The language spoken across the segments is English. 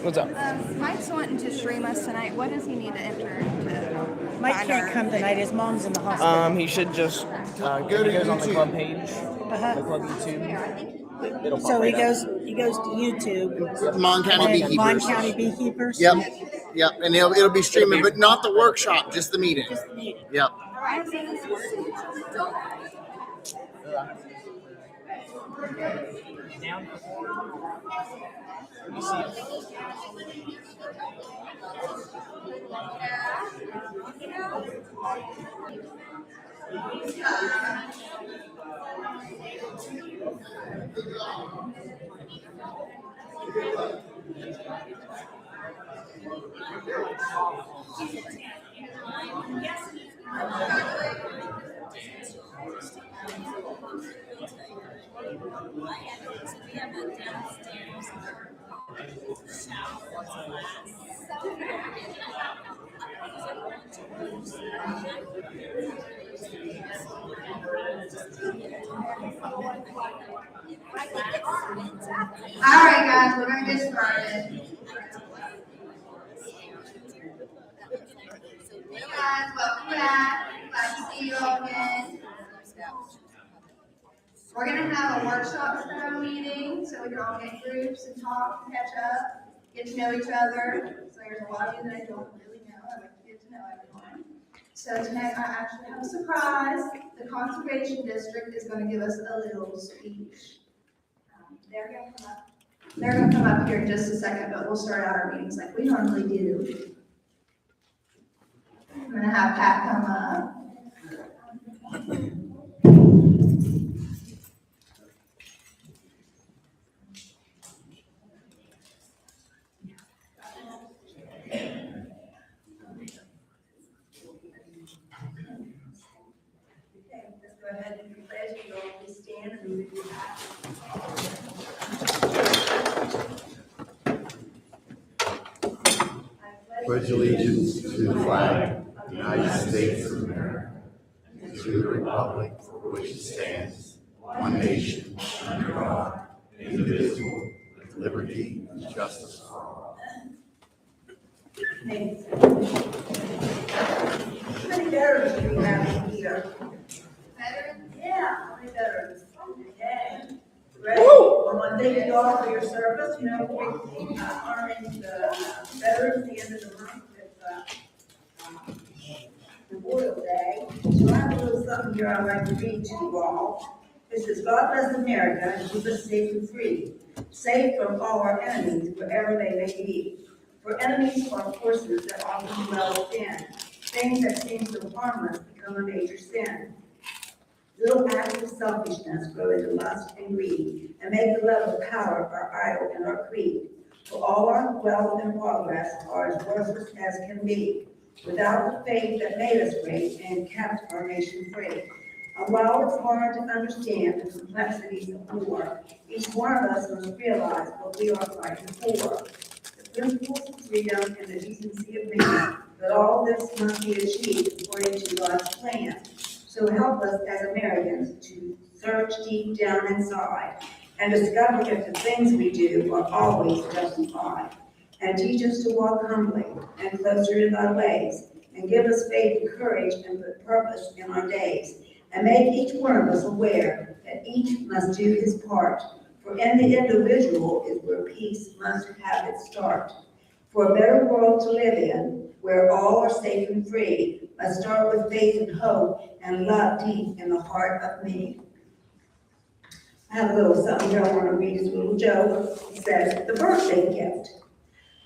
What's up? Mike's wanting to stream us tonight. What does he need to enter to Mike find can't our come tonight. His mom's in the hospital. He should just go to goes on the club page, the club YouTube. It'll pop So he right up. goes to YouTube. Mon County And Mon Beekeepers. County Beekeepers. Yep, yep, and it'll be streaming, but not the workshop, just the meeting. Just the meeting. Yep. All right, guys, we're gonna get started. Hey guys, welcome back. Glad to see you all again. We're gonna have a workshop style meeting, so we can all get in groups and talk, catch up, get to know each other. So there's a lot of you that I don't really know. I like to get to know everyone. So tonight I actually have a surprise. The Conservation District is going to give us a little speech. They're going to come up here in just a second, but we'll start out our meetings like we normally do. I'm going to have Pat come up. Go ahead and your pledge. You all please stand and move your hat. Pledge allegiance to the flag of the United States of America and to the republic for which it stands, one nation, under God, indivisible, with liberty and justice for all. Thanks. How many veterans do we have here? Veterans? Yeah, how many veterans? Okay. Ready? I want to thank you all for your service. You know, we're honoring the veterans at the end of the month with Memorial Day. So I have a little something here I'd like to read to you all. It says, God bless America and keep us safe and free, safe from all our enemies, wherever they may be. For enemies are forces that often dwell within. Things that seem so harmless become a major sin. Little acts of selfishness grow into lust and greed, and make the love of power our idol and our creed. For all our wealth and progress are as worthless as can be, without the faith that made us great and kept our nation free. And while it's hard to understand the complexities of war, each one of us must realize what we are fighting for. The principles of freedom and the decency of man, that all this must be achieved according to God's plan. So help us as Americans to search deep down inside and discover if the things we do are always justified. And teach us to walk humbly and closer to thy ways, and give us faith and courage and purpose in our days. And make each one of us aware that each must do his part. For in the individual is where peace must have its start. For a better world to live in, where all are safe and free, must start with faith and hope and love deep in the heart of me. I have a little something here I want to read. It's a little joke. It says, the birthday gift.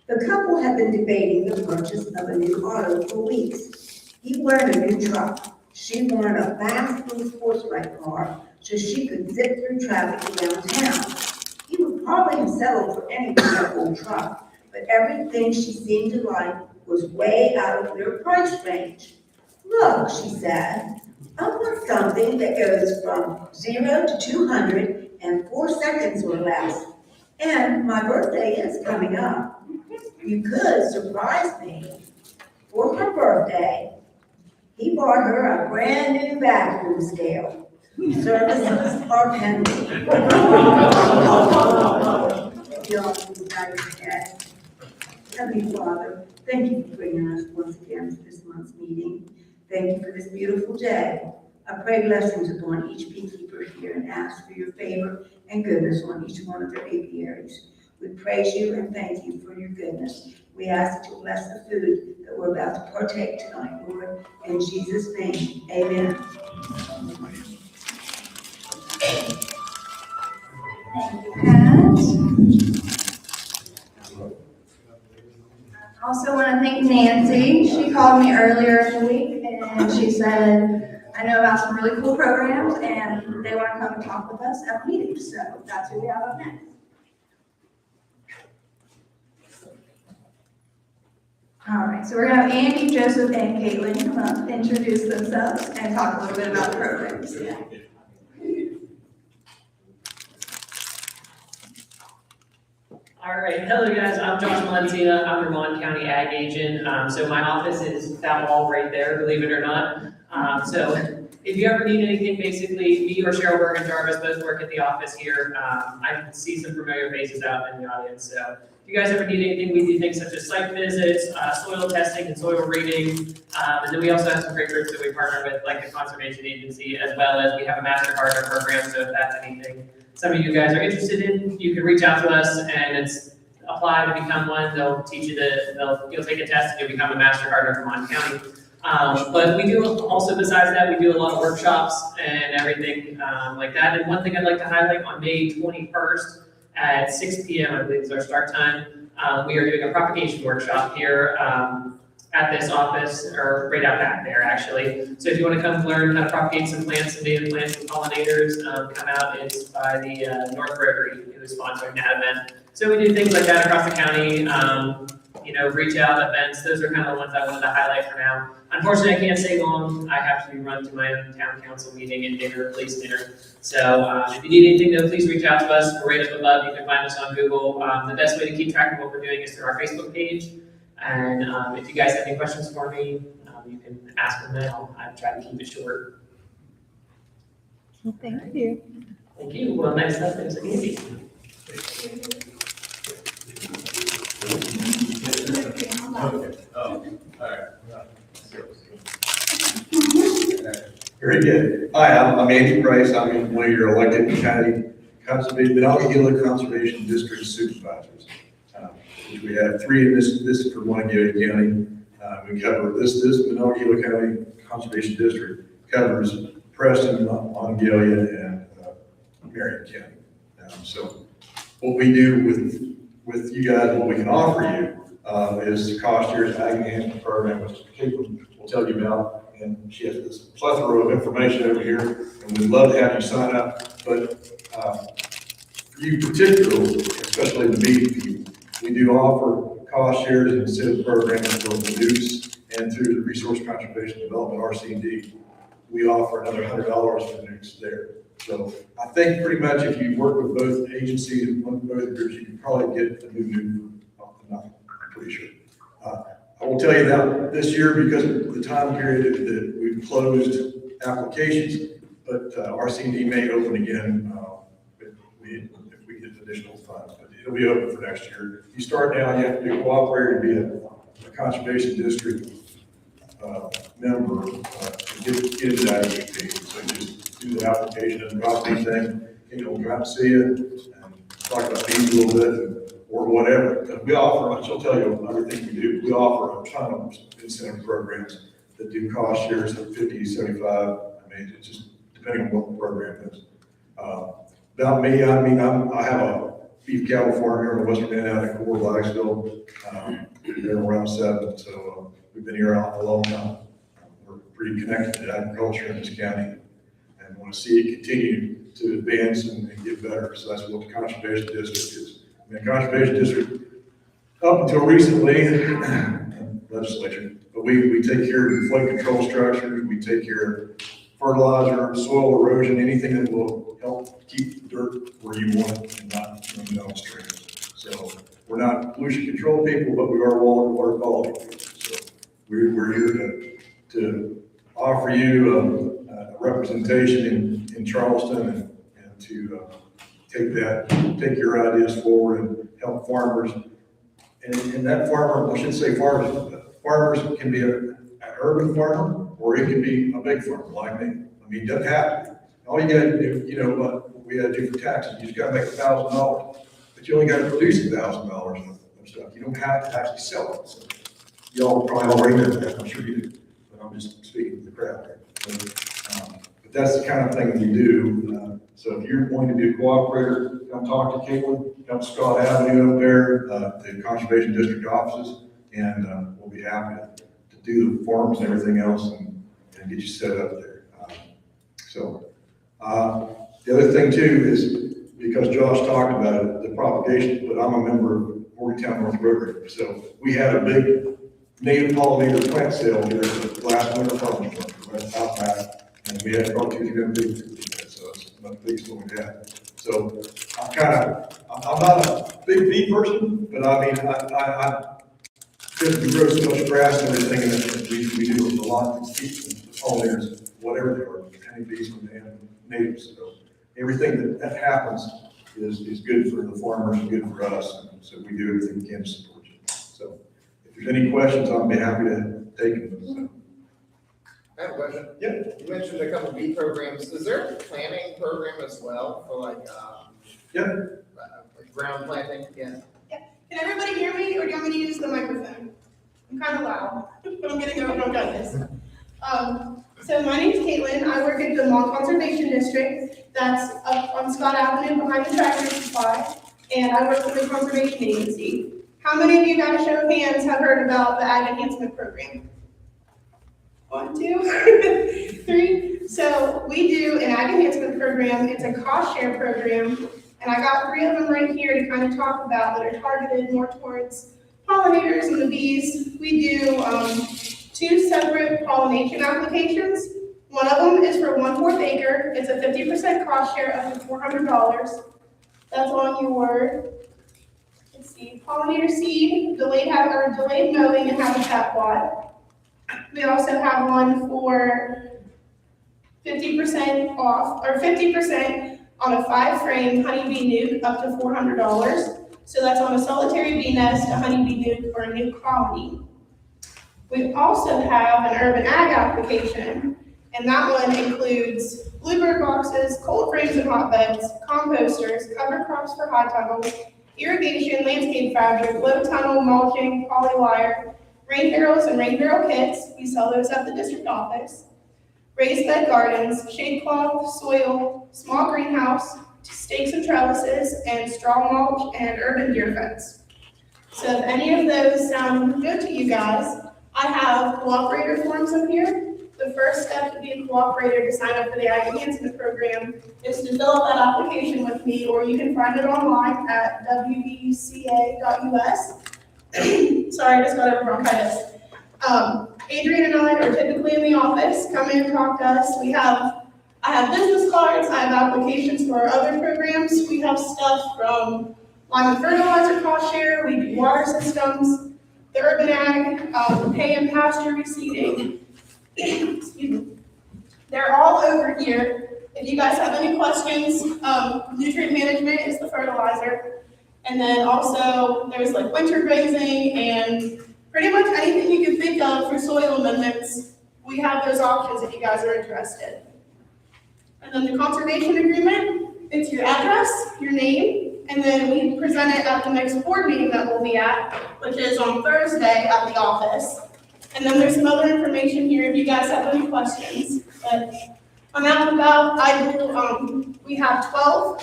The couple had been debating the purchase of a new auto for weeks. He wanted a new truck. She wanted a fast little sports bike car so she could zip through traffic downtown. He would probably have settled for any old truck, but everything she seemed to like was way out of their price range. Look, she said, I want something that goes from 0 to 200 in 4 seconds or less. And my birthday is coming up. You could surprise me. For her birthday, he bought her a brand new vacuum scale. Services are pending. Heavenly Father, thank you for bringing us once again to this month's meeting. Thank you for this beautiful day. I pray blessings upon each beekeeper here and ask for your favor and goodness on each one of their apiaries. We praise you and thank you for your goodness. We ask that you bless the food that we're about to partake tonight, Lord. In Jesus' name, amen. Thank you, Pat. Also want to thank Nancy. She called me earlier in the week and she said, I know about some really cool programs and they want to come and talk with us at meetings. So that's who we have up next. All right, so we're going to have Andy, Joseph, and Caitlin come up, introduce themselves, and talk a little bit about the programs. All right, hello guys, I'm Josh Valencia, I'm your Mon County Ag Agent. So my office is that wall right there, believe it or not. So if you ever need anything, basically, me or Cheryl Bergen Jarvis both work at the office here. I can see some familiar faces out in the audience. So if you guys ever need anything, we do things such as site visits, soil testing and soil reading. And then we also have some great groups that we partner with, like the Conservation Agency, as well as we have a Master Gardener program. So if that's anything some of you guys are interested in, you can reach out to us and it's apply to become one. They'll teach you you'll take a test and you'll become a Master Gardener from Mon County. But we do also, besides that, we do a lot of workshops and everything like that. And one thing I'd like to highlight, on May 21st at 6 p.m., I believe is our start time, we are doing a propagation workshop here at this office, or right out back there, actually. So if you want to come learn how to propagate some plants, some native plants and pollinators, come out. It's by the North Rotary, who is sponsoring that event. So we do things like that across the county, reach out events. Those are kind of the ones I wanted to highlight for now. Unfortunately, I can't stay long. I have to run to my own town council meeting and dinner, police dinner. So if you need anything, though, please reach out to us. We're right up above. You can find us on Google. The best way to keep track of what we're doing is through our Facebook page. And if you guys have any questions for me, you can ask them now. I try to keep it short. Thank you. Thank you. Well, next up is Andy. Very good. Hi, I'm Andy Price. I'm one of your elected county Monongahela Conservation District supervisors. Which we have 3 in this for Monongahela County. We cover this Monongahela County Conservation District covers Preston, Monongahela, and Marion County. So what we do with you guys, what we can offer you is the cost shares ag enhancement program, which Caitlin will tell you about. And she has this plethora of information over here, and we'd love to have you sign up. But for you particularly, especially the meat people, we do offer cost shares and incentive programs for Nukes and through the Resource Conservation Development, RC&D. We offer another $100 for Nukes there. So I think pretty much if you work with both agencies and both groups, you can probably get a new Nuke off the knife, I'm pretty sure. I will tell you that this year, because of the time period that we've closed applications, but RC&D may open again if we get additional funds. But it'll be open for next year. If you start now, you have to be cooperative to be a conservation district member to get into that EAP. So just do the application and drop anything. We'll come see you and talk about these a little bit or whatever. Because we offer, she'll tell you another thing we do. We offer a ton of incentive programs that do cost shares of 50, 75. I mean, it's just depending on what the program is. About me, I have a beef cattle farm here in the western end out of Core, Blacksville. They're around 7, so we've been here a long time. We're pretty connected to agriculture in this county and want to see it continue to advance and get better. So that's what the Conservation District is. I mean, Conservation District, up until recently, legislature, but we take care of flood control structures, we take care of fertilizer, soil erosion, anything that will help keep the dirt where you want it and not downstream. So we're not pollution control people, but we are water quality people. So we're here to offer you a representation in Charleston and to take your ideas forward and help farmers And that farmer, I should say farmers can be an urban farmer, or it can be a big farmer like me. I mean, it doesn't have to be. All you gotta do, you know, what we gotta do for taxes, you just gotta make $1,000, but you only gotta produce $1,000 of stuff. You don't have to actually sell it. So y'all probably already know that, I'm sure you do, but I'm just speaking to the crowd here. But that's the kind of thing we do. So if you're going to be a cooperator, come talk to Caitlin, come to Scott Avenue up there, the Conservation District offices, and we'll be happy to do the forms and everything else and get you set up there. The other thing too is, because Josh talked about it, the propagation, but I'm a member of Morgantown North Rotary. So we had a big native pollinator plant sale here last winter farmers market, out back, and we had about 200 people there, so it's not the biggest one we had. So I'm not a big bee person, but I mean, because we grow so much grass and everything, and we do a lot to keep the pollinators, whatever they are, honeybees and natives. So everything that happens is good for the farmers and good for us. And so we do everything we can to support you. So if there's any questions, I'll be happy to take them. So. I have a question. Yeah. You mentioned a couple bee programs. Is there a planting program as well for like ground planting? Yeah. Can everybody hear me, or do you want me to use the microphone? I'm kind of loud, but I'm getting over on this. So my name's Caitlin. I work at the MonCo Conservation District. That's up on Scott Avenue behind the Tractor Supply, and I work for the Conservation Agency. How many of you guys, show of hands, have heard about the Ag Enhancement Program? 1, 2, 3. So we do an Ag Enhancement Program. It's a cost share program. And I got 3 of them right here to kind of talk about that are targeted more towards pollinators and the bees. We do 2 separate pollination applications. One of them is for 1/4 acre. It's a 50% cost share up to $400. That's on your, let's see, pollinator seed, delayed mowing and habitat plot. We also have one for 50% off, or 50% on a 5-frame honeybee nuke up to $400. So that's on a solitary bee nest, a honeybee nuke, or a nuke colony. We also have an urban ag application, and that one includes bluebird boxes, cold frames and hotbeds, composters, cover crops for high tunnels, irrigation, landscape fabric, low tunnel, mulching, poly wire, rain barrels and rain barrel kits. We sell those at the district office. Raised bed gardens, shade cloth, soil, small greenhouse, stakes and trellises, and straw mulch and urban deer fence. So if any of those sound good to you guys, I have cooperator forms up here. The first step to be a cooperator to sign up for the Ag Enhancement Program is to fill out that application with me, or you can find it online at wbca.us. Sorry, I just got over bronchitis. Adrian and I are typically in the office. Come in and talk to us. I have business cards. I have applications for our other programs. We have stuff from lime and fertilizer cost share. We do water systems, the urban ag, hay and pasture reseeding. Excuse me. They're all over here. If you guys have any questions, nutrient management is the fertilizer. And then also there's like winter grazing and pretty much anything you can think of for soil amendments. We have those options if you guys are interested. And then the conservation agreement, it's your address, your name, and then we present it at the next board meeting that we'll be at, which is on Thursday at the office. And then there's some other information here if you guys have any questions. But I'm out and about. We have 12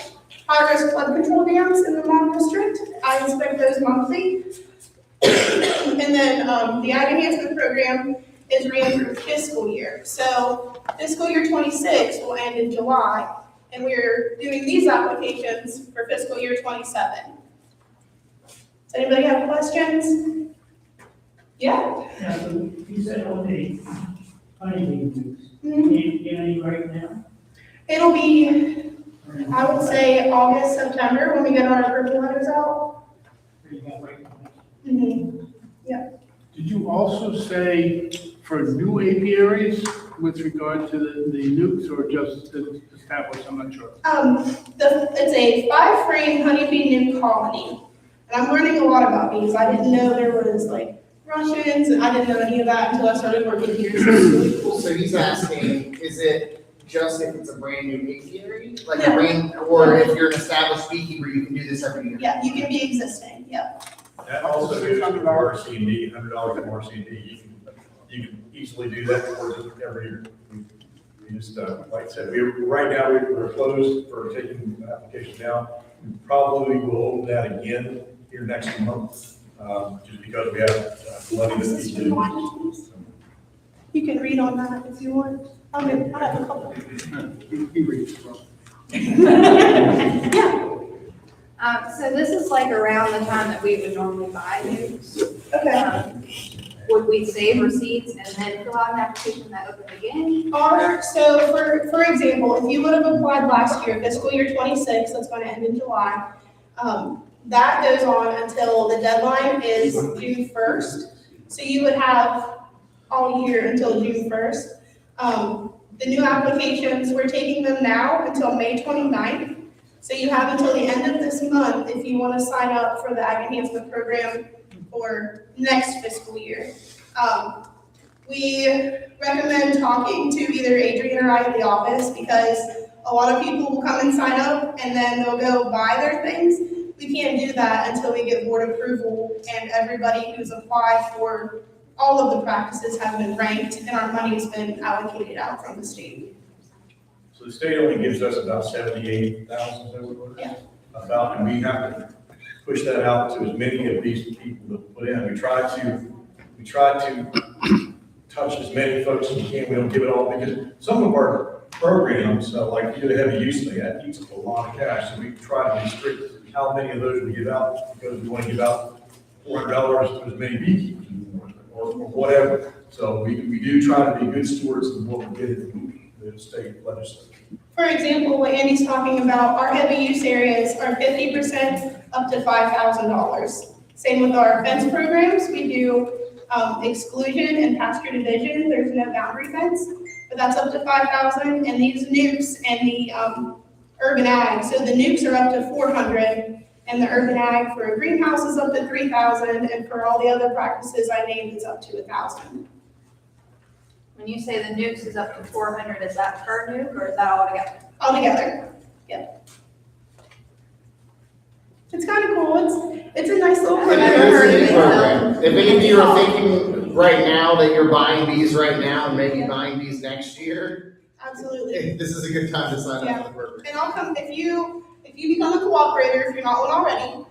high-risk flood control dams in the MonCo district. I inspect those monthly. And then the Ag Enhancement Program is ran through fiscal year. So fiscal year 26 will end in July, and we're doing these applications for fiscal year 27. Does anybody have questions? Yeah? Yeah, so you said on the honeybee nukes. Mhm. Get any right now? It'll be, I would say, August, September when we get our approval letters out. Or you got right now? Mm-hmm. Did you also say for new apiaries with regard to the nukes, or just established? I'm not sure. It's a 5-frame honeybee nuke colony. And I'm learning a lot about bees. I didn't know there was like Russians, and I didn't know any of that until I started working here, so it's really cool. So he's asking, is it just if it's a brand new apiary? Like No. a brand, or if you're an established beekeeper, you can do this every year? Yeah, you can be existing, yeah. That also goes to RC&D, $100 from RC&D. You can easily do that for every year. We just, like I said, right now, we're closed for taking applications down. We probably will open that again here next month, just because we have money that we do. You can read on that if you want. I have a couple. He reads well. So this is like around the time that we would normally buy nukes. Okay. Would we save receipts and then fill out an application that open again? So for example, if you would have applied last year, fiscal year 26, that's going to end in July, that goes on until the deadline is June 1st. So you would have all year until June 1st. The new applications, we're taking them now until May 29th. So you have until the end of this month if you want to sign up for the Ag Enhancement Program for next fiscal year. We recommend talking to either Adrian or I at the office because a lot of people will come and sign up and then they'll go buy their things. We can't do that until we get board approval and everybody who's applied for all of the practices have been ranked and our money's been allocated out from the state. So the state only gives us about 78,000, is that what it was? Yeah. About, and we have to push that out to as many of these people that put in. We try to touch as many folks as we can. We don't give it all because some of our programs, like you did a heavy use thing, that eats up a lot of cash. So we try to restrict how many of those we give out because we want to give out $400 to as many beekeepers or whatever. So we do try to be good stewards of what we get from the state legislature. For example, what Andy's talking about, our heavy use areas are 50% up to $5,000. Same with our fence programs. We do exclusion and pasture division. There's no boundary fence, but that's up to 5,000. And these nukes and the urban ag. So the nukes are up to 400, and the urban ag for a greenhouse is up to 3,000, and for all the other practices I named, it's up to 1,000. When you say the nukes is up to 400, is that per nuke or is that all together? All together, yep. It's kind of cool. It's a nice little I've program. never heard of it, program. If any of you are thinking right now that you're buying bees right now and maybe buying bees next year, Absolutely. this is a good time to sign up for the program. And I'll come, if you become a cooperator, if you're not one already,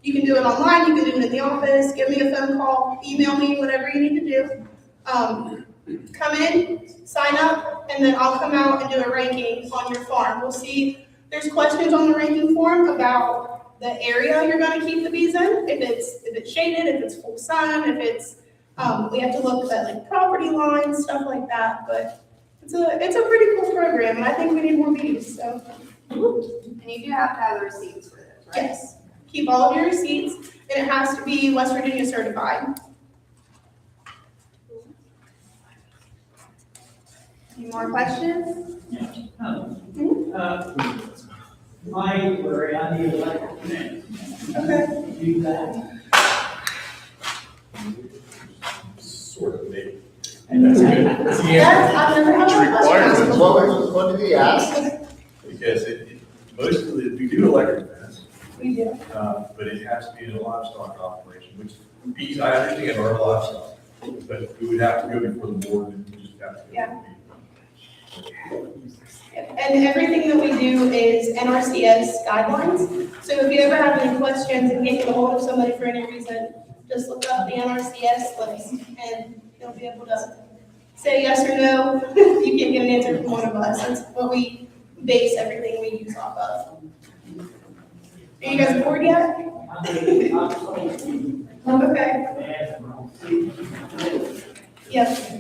you can do it online, you can do it in the office, give me a phone call, email me, whatever you need to do. Come in, sign up, and then I'll come out and do a ranking on your farm. We'll see, there's questions on the ranking form about the area you're gonna keep the bees in, if it's shaded, if it's full sun, if it's, we have to look at like property lines, stuff like that, but it's a pretty cool program, and I think we need more bees, so. And you do have to have the receipts for this, right? Yes, keep all of your receipts, and it has to be West Virginia certified. Any more questions? My worry, I need electric fence. Okay. Do that. Sort of maybe. I've never had that. What did he ask? Because most of we do electric fence, We do. but it has to be in a livestock operation, which bees, I understand, are livestock. But we would have to go before the board and we just have to. Yeah. And everything that we do is NRCS guidelines. So if you ever have any questions and can't get a hold of somebody for any reason, just look up the NRCS list and you'll be able to say yes or no. You can't get an answer from one of us. That's what we base everything we use off of. Are you guys bored yet? Okay. Yes.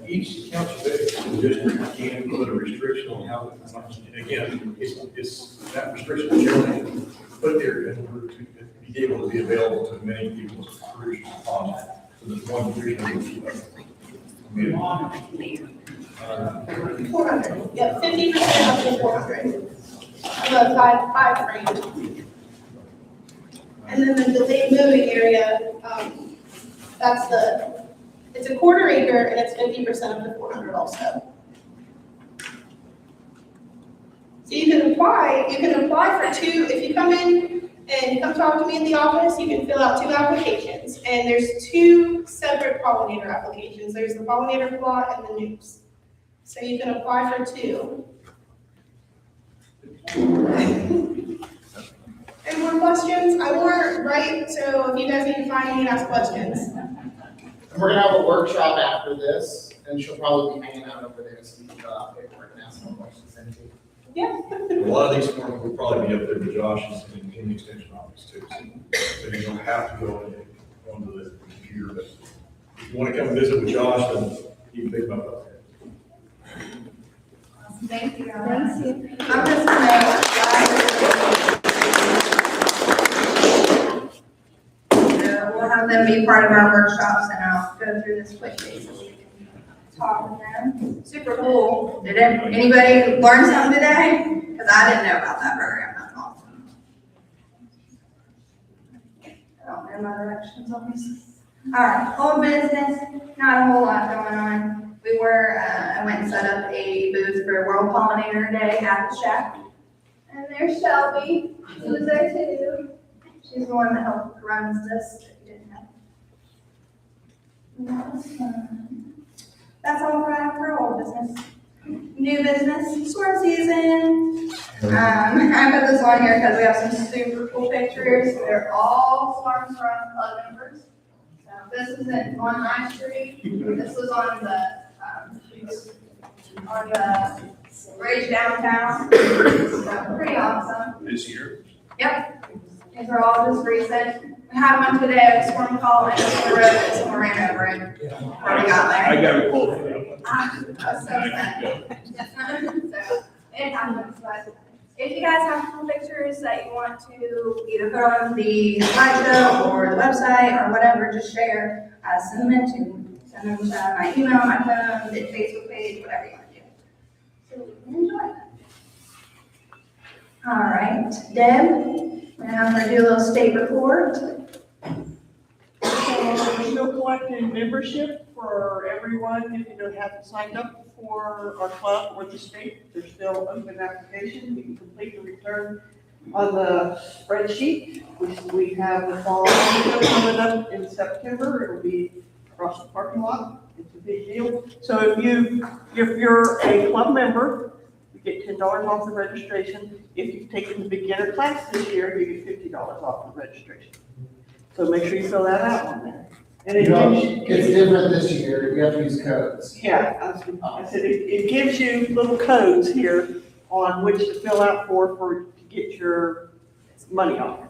Each council district can put a restriction on how much, and again, it's that restriction is generally put there in order to be able to be available to as many people as crucial as possible. So there's one restriction. 400, yeah, 50% up to 400. About five grand. And then the delayed moving area, it's a quarter acre and it's 50% of the 400 also. So you can apply for two, if you come in and come talk to me in the office, you can fill out 2 applications. And there's 2 separate pollinator applications. There's the pollinator plot and the nukes. So you can apply for 2. Any more questions? I wore right, so if you guys need to find me and ask questions. And we're gonna have a workshop after this, and she'll probably be hanging out over there, so you can fill out paperwork and ask more questions then too. Yeah. A lot of these forms will probably be up there with Josh's in the extension office too. So you don't have to go onto the computer, but if you want to come visit with Josh, then you can pick them up there. Thank you, guys. I'm just gonna, we'll have them be part of our workshops and I'll go through this quickly so we can talk with them. Super cool. Did anybody learn something today? Because I didn't know about that program. That's awesome. I don't know my directions on this. All right, whole business, not a whole lot going on. We were, I went and set up a booth for World Pollinator Day at the Shack. And there's Shelby, she was there too. She's the one that helped runs this, if you didn't know. And that was fun. That's all for old business. New business, swim season. I put this on here because we have some super cool pictures. They're all Storm Run Club members. So this is on 9th Street. This was on the bridge downtown. So pretty awesome. This year? Yep. These are all just recent. We had one today at Storm Call and the road and someone ran over it. Before we got there. I got a call for that one. I was so sad. So, it happens, but if you guys have cool pictures that you want to either put on the slideshow or the website or whatever, just share, send them in to, send them to my email, my phone, the Facebook page, whatever you want to do. So we can enjoy that. All right, Deb, we're going to do a little state report. So we're still collecting membership for everyone, if you haven't signed up for our club or the state, there's still open application. You can complete the return on the spreadsheet. We have the fall coming up in September. It'll be across the parking lot. It's a big deal. So if you're a club member, you get $10 off the registration. If you've taken the beginner class this year, you get $50 off the registration. So make sure you fill that out on there. And it It's different this year, you have to use codes. Yeah, I said it gives you little codes here on which to fill out to get your money off.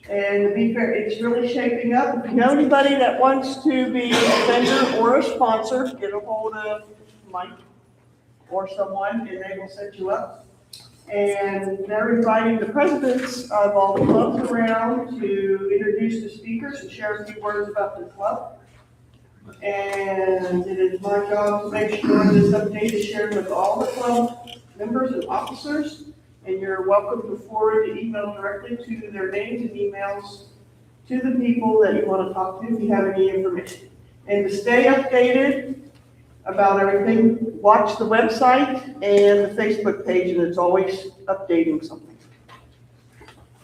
And to be fair, it's really shaping up. If you know anybody that wants to be a vendor or a sponsor, get a hold of Mike or someone and they will set you up. And they're inviting the presidents of all the clubs around to introduce the speakers and share a few words about the club. And it is my job to make sure this update is shared with all the club members and officers. And you're welcome to forward the email directly to their names and emails to the people that you want to talk to if you have any information. And to stay updated about everything, watch the website and the Facebook page, and it's always updating something.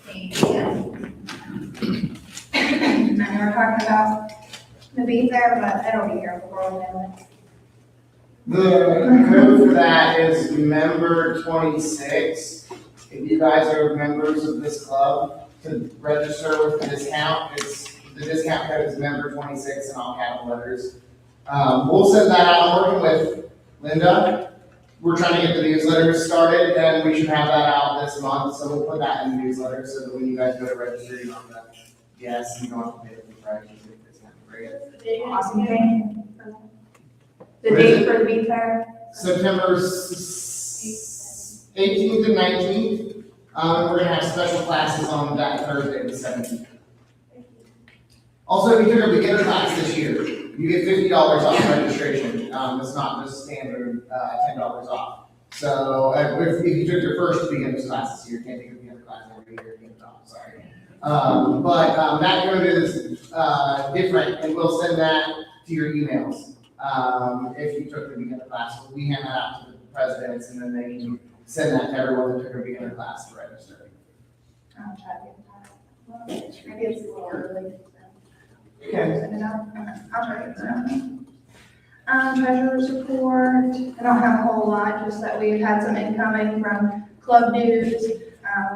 Thank you. And we're talking about the beat there, but I don't care if we're all doing it. The code for that is member 26. If you guys are members of this club, to register with the discount, the discount code is member 26 in all capital letters. We'll send that out. I'm working with Linda. We're trying to get the newsletters started, and we should have that out this month. So we'll put that in the newsletter so that when you guys go to register, you don't have to guess, you don't have to pay the price. Awesome thing. The date for the beat fair? September 18th and 19th. We're gonna have special classes on that Thursday, the 17th. Also, we took a beginner class this year. You get $50 off registration. It's not just standard, $10 off. So, if you took your first beginner's class this year, you can't take a beginner class every year, sorry. That code is, different, and we'll send that to your emails. If you took the beginner class, we hand that out to the presidents, and then they can send that to everyone that took a beginner class to register. I'll try to get that. Well, maybe it's a little early. Okay. Send it out. Okay, I'll try to get that. Treasurer's report. I don't have a whole lot, just that we've had some incoming from club dues.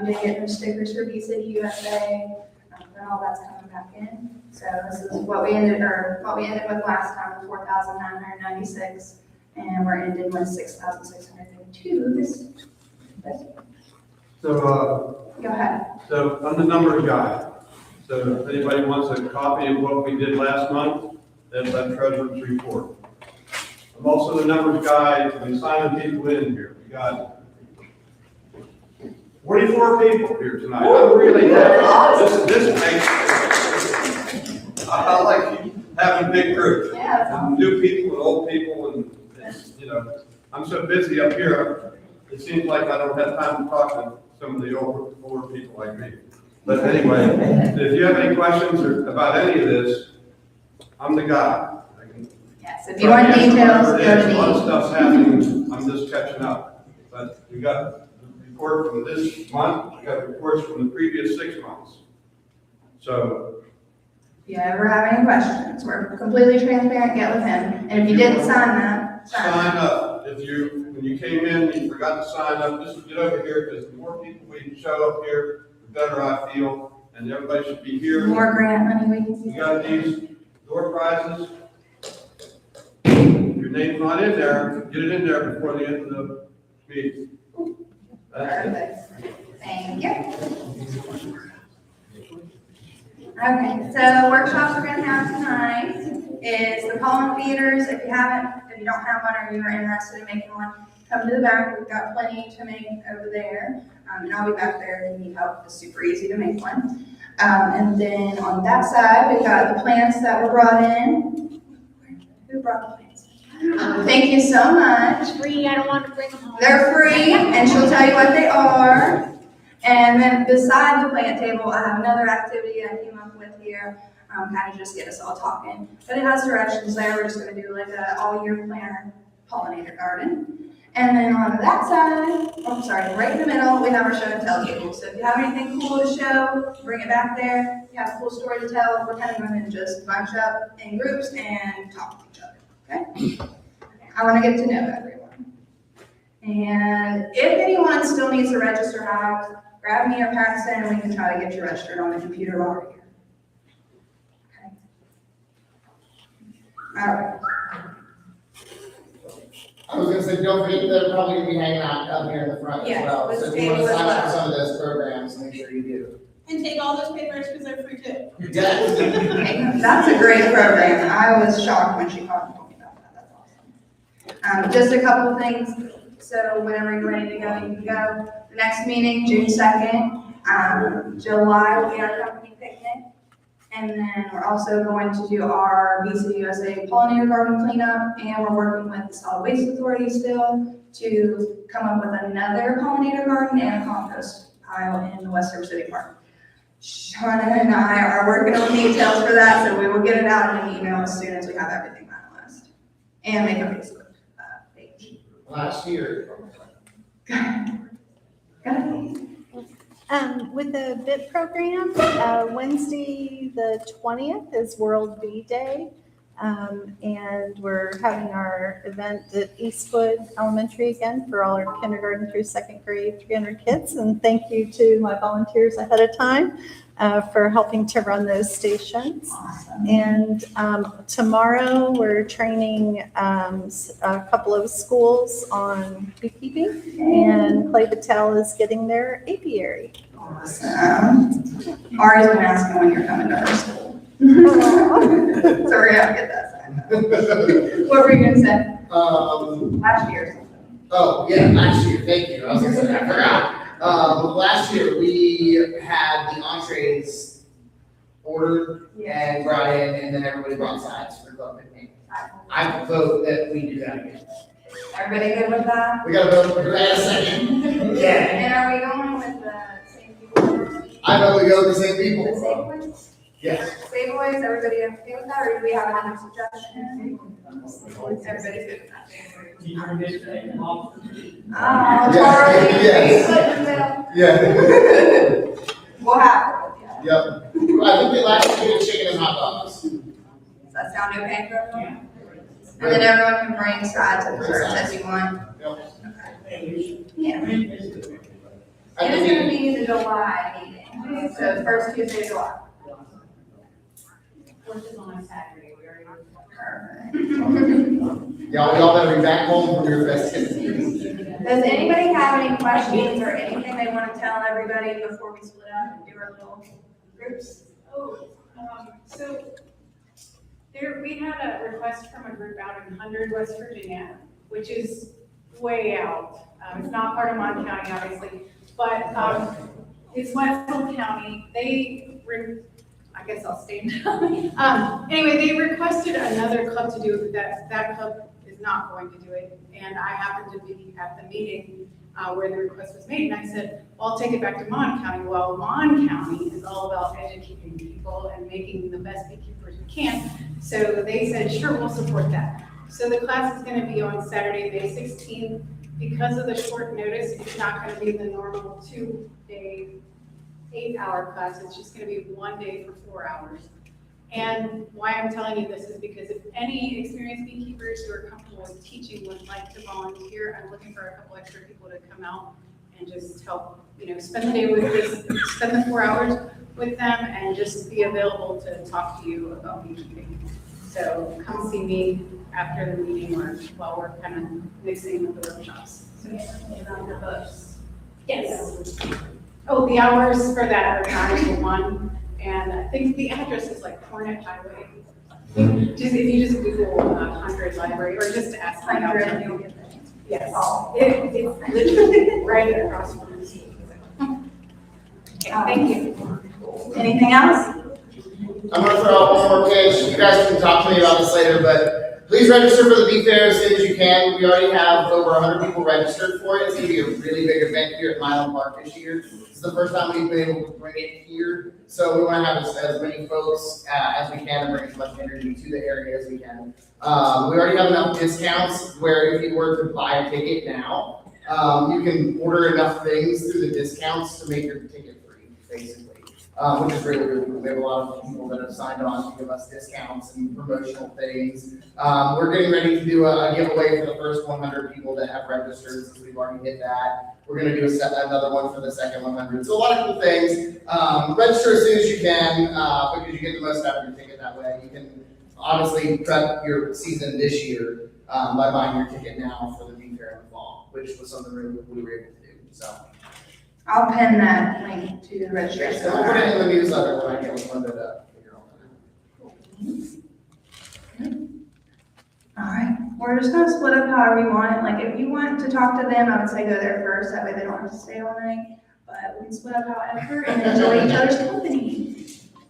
We did get new stickers for B-City USA, and all that's coming back in. So this is what we ended with last time, 4,996, and we're ending with 6,602 this. So, Go ahead. so I'm the numbers guy. So if anybody wants a copy of what we did last month, that's that treasurer's report. I'm also the numbers guy when signing people in here. We got 44 people here tonight. I'm really happy. This makes, I like having big groups. Yeah. New people and old people and, you know, I'm so busy up here, it seems like I don't have time to talk to some of the older people like me. But anyway, if you have any questions about any of this, I'm the guy. Yes, if you want details, go to A lot of me. stuff's happening, I'm just catching up. But we got a report from this month, we got reports from the previous 6 months. So. If you ever have any questions, we're completely transparent, get with him. And if you didn't sign that, Sign up. When you came in, you forgot to sign up, just get over here, because the more people we show up here, the better I feel, and everybody should be here. more grant money we can We see. got these door prizes. If your name's not in there, get it in there before the end of the meeting. That's it. Perfect. Thank you. Okay, so workshops we're gonna have tonight is the pollen feeders. If you don't have one or you're interested in making one, come to the back. We've got plenty to make over there. And I'll be back there if you need help. It's super easy to make one. And then on that side, we've got the plants that were brought in. Who brought the plants? Thank you so much. Free, I don't want to bring them home. They're free, and she'll tell you what they are. And then beside the plant table, I have another activity I came up with here, kind of just get us all talking. But it has directions there. We're just going to do like a all-year planner pollinator garden. And then on that side, right in the middle, we have our show and tell table. So if you have anything cool to show, bring it back there. If you have a cool story to tell, we're kind of going to just bunch up in groups and talk to each other, okay? I want to get to know everyone. And if anyone still needs to register out, grab me or Paxton, and we can try to get you registered on the computer while we're here. Okay. All right. I was gonna say, don't forget, they're probably gonna be hanging out up here in the front as Yeah, well. let's So if you wanna stay with sign up for us. some of those programs, make sure you do. And take all those papers because they're free too. Yes. Okay, that's a great program. I was shocked when she called and told me about that. That's awesome. Just a couple of things. So whenever you're ready to go, you can go. The next meeting, June 2nd. July will be our company picnic. And then we're also going to do our B-City USA pollinator garden cleanup. And we're working with the Solid Waste Authority still to come up with another pollinator garden and a compost pile in the West River City Park. Shauna and I are working on details for that, so we will get it out in an email as soon as we have everything finalized. And make a Facebook page. Last year. Go ahead. With the BIP program, Wednesday the 20th is World Bee Day. And we're having our event at Eastwood Elementary again for all our kindergarten through second grade, 300 kids. And thank you to my volunteers ahead of time for helping to run those stations. Awesome. And tomorrow we're training a couple of schools on beekeeping, and Clay Patel is getting their apiary. Awesome. Ari's been asking when you're coming to our school. So we're gonna get that signed. What were you gonna say? Last year or something. Oh, yeah, last year, thank you. I was gonna say, I forgot. Last year, we had the entrees ordered and brought in, and then everybody brought sides for club name. I vote that we do that again. Everybody good with that? We gotta vote for that in a second. Yeah. And are we going with the same people? I vote we go with the same The people. same ones? Yes. Same boys, everybody okay with that, or do we have another suggestion? Everybody's good with that. Oh, Charlie. Yes. Yeah. We'll have it, yeah. Yep. I think the last year we did chicken and hot dogs. Does that sound okay for everyone? And then everyone can bring sides of desserts as you want. Yep. Yeah. And it's gonna be the July meeting, so the first Tuesday of July. Which is on a Saturday, we already. Y'all better be back home from your festivities. Does anybody have any questions or anything they want to tell everybody before we split up and do our little groups? So we had a request from a group out in 100 West Virginia, which is way out. It's not part of Mon County, obviously, but it's Westfield County. I guess I'll stay down. Anyway, they requested another club to do it, but that club is not going to do it. And I happened to be at the meeting where the request was made, and I said, well, I'll take it back to Mon County. Well, Mon County is all about educating people and making the best beekeepers we can. So they said, sure, we'll support that. So the class is going to be on Saturday, May 16th. Because of the short notice, it's not going to be the normal 2-day, 8-hour class. It's just going to be 1 day for 4 hours. And why I'm telling you this is because if any experienced beekeepers who are comfortable with teaching would like to volunteer, I'm looking for a couple extra people to come out and just help, spend the day with this, spend the 4 hours with them and just be available to talk to you about beekeeping. So come see me after the meeting or while we're kind of mixing with the workshops. So, yes. Oh, the hours for that are 9 to 1. And I think the address is like Hornet Highway. If you just Google 100 Library or just ask me out there, you'll get that. Yes, it's literally right across from the school. Okay, thank you. Anything else? I'm gonna throw out one more pitch. You guys can talk to me about this later, but please register for the Bee Fair as soon as you can. We already have over 100 people registered for it. It's gonna be a really big event here at Milan Park this year. It's the first time we've been able to bring it here. So we wanna have as many folks as we can and bring as much energy to the area as we can. We already have enough discounts where if you were to buy a ticket now, you can order enough things through the discounts to make your ticket free, basically. Which is really, really cool. We have a lot of people that have signed on to give us discounts and promotional things. We're getting ready to do a giveaway for the first 100 people that have registered, since we've already hit that. We're gonna do another one for the second 100. So a lot of cool things. Register as soon as you can, because you get the most out of your ticket that way. You can obviously prep your season this year by buying your ticket now for the Bee Fair in the fall, which was something we were able to do, so. I'll pin that link to the registration. So we'll put it in the newsletter when I get Linda to figure out. All right, we're just gonna split up however you want. Like, if you want to talk to them, I would say go there first, that way they don't have to stay all night. But we can split up however and enjoy each other's company.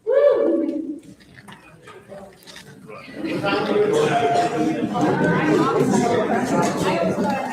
Woo! What time are we doing?